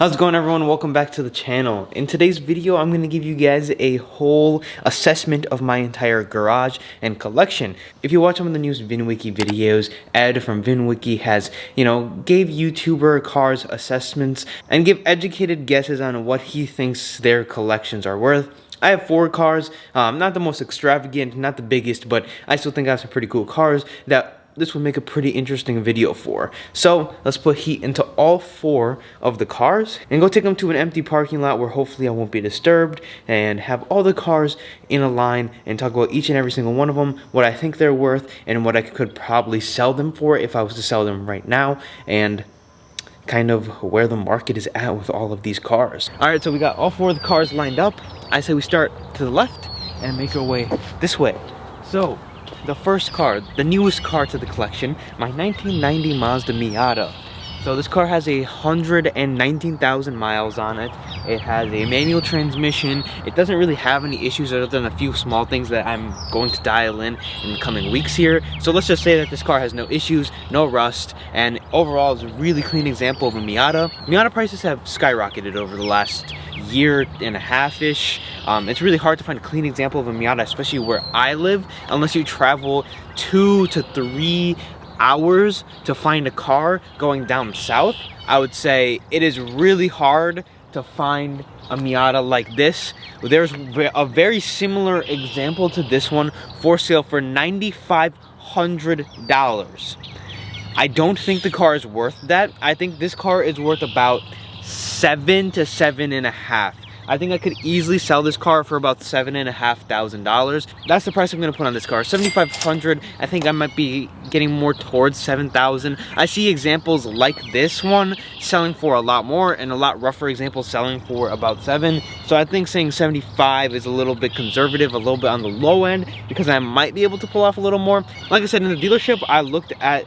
How's it going, everyone? Welcome back to the channel. In today's video, I'm going to give you guys a whole assessment of my entire garage and collection. If you watch some of the news VinWiki videos, Ed from VinWiki has, gave YouTuber cars assessments and give educated guesses on what he thinks their collections are worth. I have 4 cars, not the most extravagant, not the biggest, but I still think I have some pretty cool cars that this would make a pretty interesting video for. So let's put heat into all 4 of the cars and go take them to an empty parking lot where hopefully I won't be disturbed, and have all the cars in a line and talk about each and every single one of them, what I think they're worth and what I could probably sell them for if I was to sell them right now, and kind of where the market is at with all of these cars. Alright, so we got all 4 of the cars lined up. I say we start to the left and make our way this way. So the first car, the newest car to the collection, my 1990 Mazda Miata. So this car has 119,000 miles on it. It has a manual transmission. It doesn't really have any issues other than a few small things that I'm going to dial in the coming weeks here. So let's just say that this car has no issues, no rust, and overall is a really clean example of a Miata. Miata prices have skyrocketed over the last year and a half-ish. It's really hard to find a clean example of a Miata, especially where I live, unless you travel 2 to 3 hours to find a car going down south. I would say it is really hard to find a Miata like this. There's a very similar example to this one for sale for $9,500. I don't think the car is worth that. I think this car is worth about $7,000 to $7,500. I think I could easily sell this car for about $7,500. That's the price I'm gonna put on this car. $7,500. I think I might be getting more towards $7,000. I see examples like this one selling for a lot more, and a lot rougher examples selling for about $7,000. So I think saying 75 is a little bit conservative, a little bit on the low end, because I might be able to pull off a little more. Like I said, in the dealership, I looked at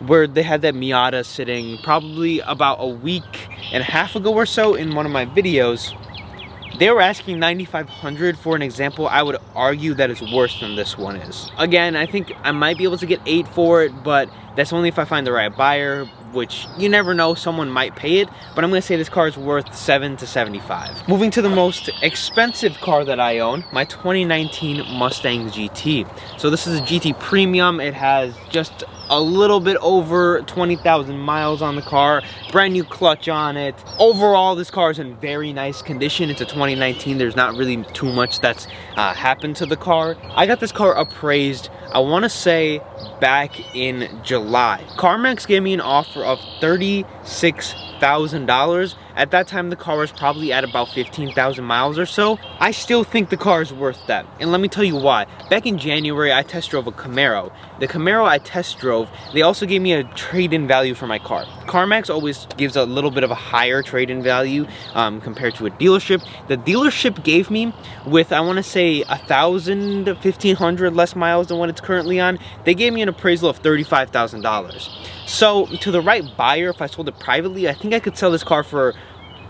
where they had that Miata sitting probably about a week and a half ago or so in one of my videos. They were asking $9,500 for an example. I would argue that it's worse than this one is. Again, I think I might be able to get $8,000 for it, but that's only if I find the right buyer, which you never know, someone might pay it, but I'm gonna say this car is worth $7,000 to $7,500. Moving to the most expensive car that I own, my 2019 Mustang GT. So this is a GT Premium. It has just a little bit over 20,000 miles on the car, brand new clutch on it. Overall, this car is in very nice condition. It's a 2019. There's not really too much that's happened to the car. I got this car appraised, I wanna say back in July. CarMax gave me an offer of $36,000. At that time, the car was probably at about 15,000 miles or so. I still think the car is worth that, and let me tell you why. Back in January, I test drove a Camaro. The Camaro I test drove, they also gave me a trade-in value for my car. CarMax always gives a little bit of a higher trade-in value compared to a dealership. The dealership gave me, with I want to say 1,000 to 1,500 less miles than what it's currently on, they gave me an appraisal of $35,000. So to the right buyer, if I sold it privately, I think I could sell this car for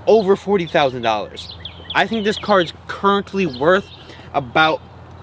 over $40,000. I think this car is currently worth about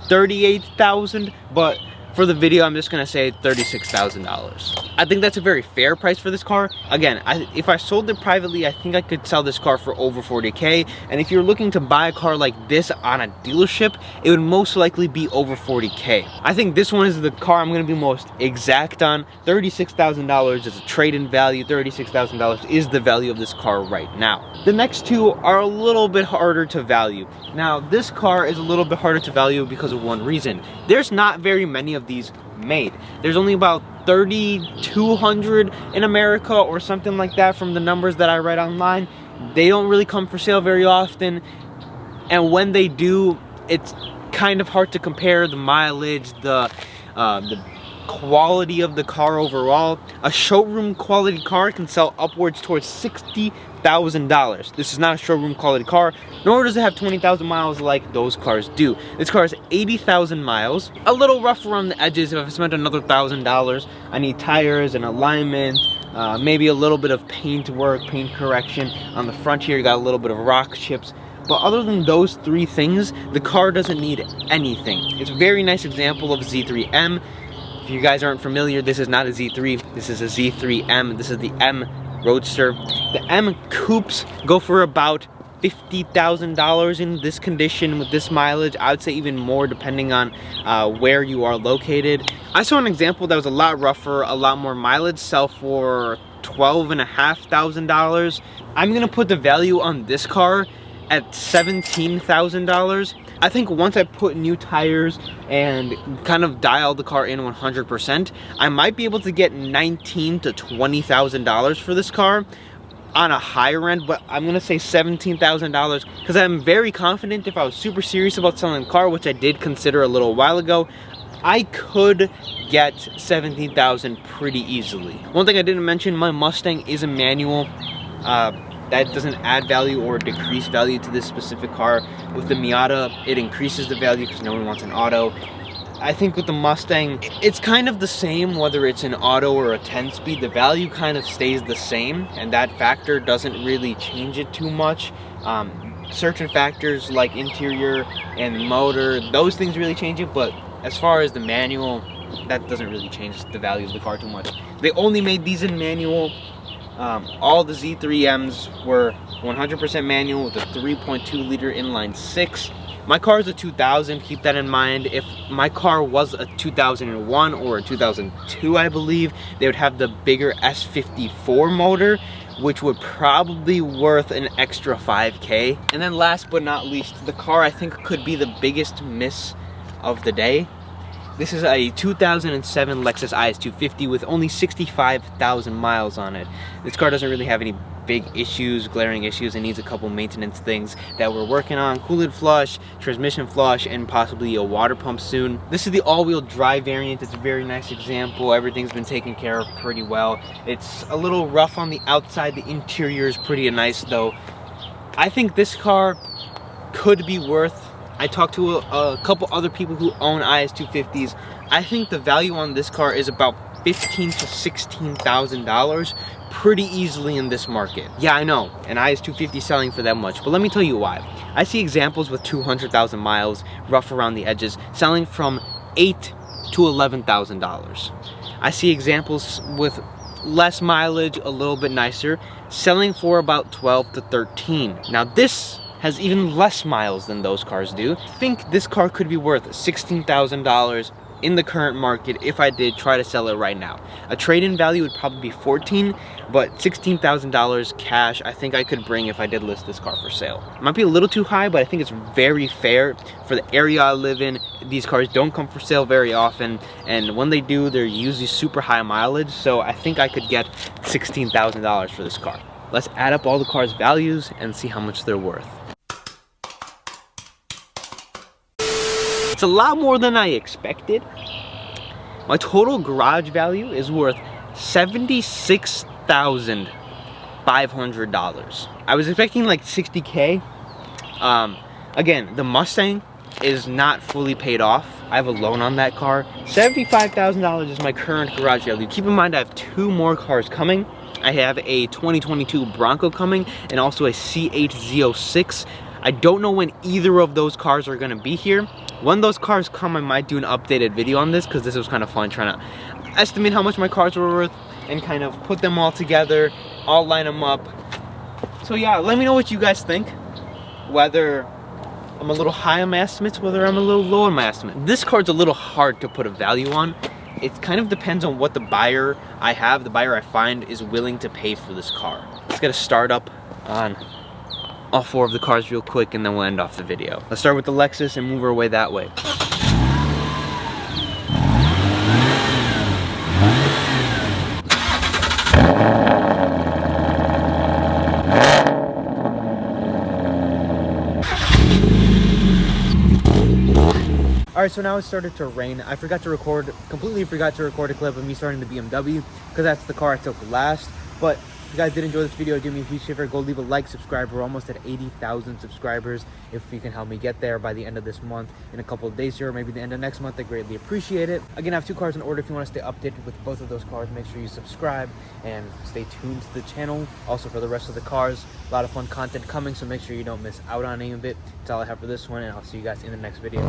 $38,000, but for the video, I'm just gonna say $36,000. I think that's a very fair price for this car. Again, if I sold it privately, I think I could sell this car for over $40K. And if you're looking to buy a car like this on a dealership, it would most likely be over $40K. I think this one is the car I'm gonna be most exact on. $36,000 is a trade-in value. $36,000 is the value of this car right now. The next 2 are a little bit harder to value. Now, this car is a little bit harder to value because of one reason. There's not very many of these made. There's only about 3,200 in America or something like that from the numbers that I read online. They don't really come for sale very often, and when they do, it's kind of hard to compare the mileage, the quality of the car overall. A showroom quality car can sell upwards towards $60,000. This is not a showroom quality car, nor does it have 20,000 miles like those cars do. This car has 80,000 miles, a little rough around the edges. If I spent another $1,000, I need tires and alignment, maybe a little bit of paint work, paint correction. On the front here, you got a little bit of rock chips. But other than those 3 things, the car doesn't need anything. It's a very nice example of Z3M. If you guys aren't familiar, this is not a Z3, this is a Z3M. This is the M Roadster. The M Coupes go for about $50,000 in this condition with this mileage. I would say even more depending on where you are located. I saw an example that was a lot rougher, a lot more mileage, sell for $12,500. I'm gonna put the value on this car at $17,000. I think once I put new tires and kind of dial the car in 100%, I might be able to get $19,000 to $20,000 for this car on a higher end, but I'm gonna say $17,000 because I'm very confident if I was super serious about selling the car, which I did consider a little while ago, I could get $17,000 pretty easily. One thing I didn't mention, my Mustang is a manual. That doesn't add value or decrease value to this specific car. With the Miata, it increases the value because no one wants an auto. I think with the Mustang, it's kind of the same whether it's an auto or a 10-speed. The value kind of stays the same, and that factor doesn't really change it too much. Certain factors like interior and motor, those things really change it, but as far as the manual, that doesn't really change the value of the car too much. They only made these in manual. All the Z3Ms were 100% manual with a 3.2 liter inline six. My car is a 2000, keep that in mind. If my car was a 2001 or a 2002, I believe, they would have the bigger S54 motor, which would probably worth an extra $5K. And then last but not least, the car I think could be the biggest miss of the day. This is a 2007 Lexus Is 250 with only 65,000 miles on it. This car doesn't really have any big issues, glaring issues. It needs a couple maintenance things that we're working on. Coolant flush, transmission flush, and possibly a water pump soon. This is the all-wheel drive variant. It's a very nice example. Everything's been taken care of pretty well. It's a little rough on the outside. The interior is pretty nice though. I think this car could be worth, I talked to a couple other people who own IS 250s. I think the value on this car is about $15,000 to $16,000 pretty easily in this market. Yeah, I know, an IS 250 selling for that much, but let me tell you why. I see examples with 200,000 miles, rough around the edges, selling from $8,000 to $11,000. I see examples with less mileage, a little bit nicer, selling for about $12,000 to $13,000. Now this has even less miles than those cars do. I think this car could be worth $16,000 in the current market if I did try to sell it right now. A trade-in value would probably be $14,000, but $16,000 cash I think I could bring if I did list this car for sale. It might be a little too high, but I think it's very fair for the area I live in. These cars don't come for sale very often, and when they do, they're usually super high mileage, so I think I could get $16,000 for this car. Let's add up all the car's values and see how much they're worth. It's a lot more than I expected. My total garage value is worth $76,500. I was expecting like $60K. Again, the Mustang is not fully paid off. I have a loan on that car. $75,000 is my current garage value. Keep in mind I have two more cars coming. I have a 2022 Bronco coming and also a C8 Z06. I don't know when either of those cars are gonna be here. When those cars come, I might do an updated video on this because this was kind of fun trying to estimate how much my cars were worth and kind of put them all together, all line them up. So yeah, let me know what you guys think. Whether I'm a little high on my estimates, whether I'm a little low on my estimate. This car's a little hard to put a value on. It kind of depends on what the buyer I find is willing to pay for this car. Let's get a start up on all four of the cars real quick and then we'll end off the video. Let's start with the Lexus and move our way that way. Alright, so now it started to rain. I completely forgot to record a clip of me starting the BMW because that's the car I took last. But if you guys did enjoy this video, do me a huge favor, go leave a like, subscribe. We're almost at 80,000 subscribers. If you can help me get there by the end of this month, in a couple of days here, or maybe the end of next month, I greatly appreciate it. Again, I have two cars in order. If you want to stay updated with both of those cars, make sure you subscribe and stay tuned to the channel. Also for the rest of the cars, a lot of fun content coming, so make sure you don't miss out on any of it. That's all I have for this one, and I'll see you guys in the next video.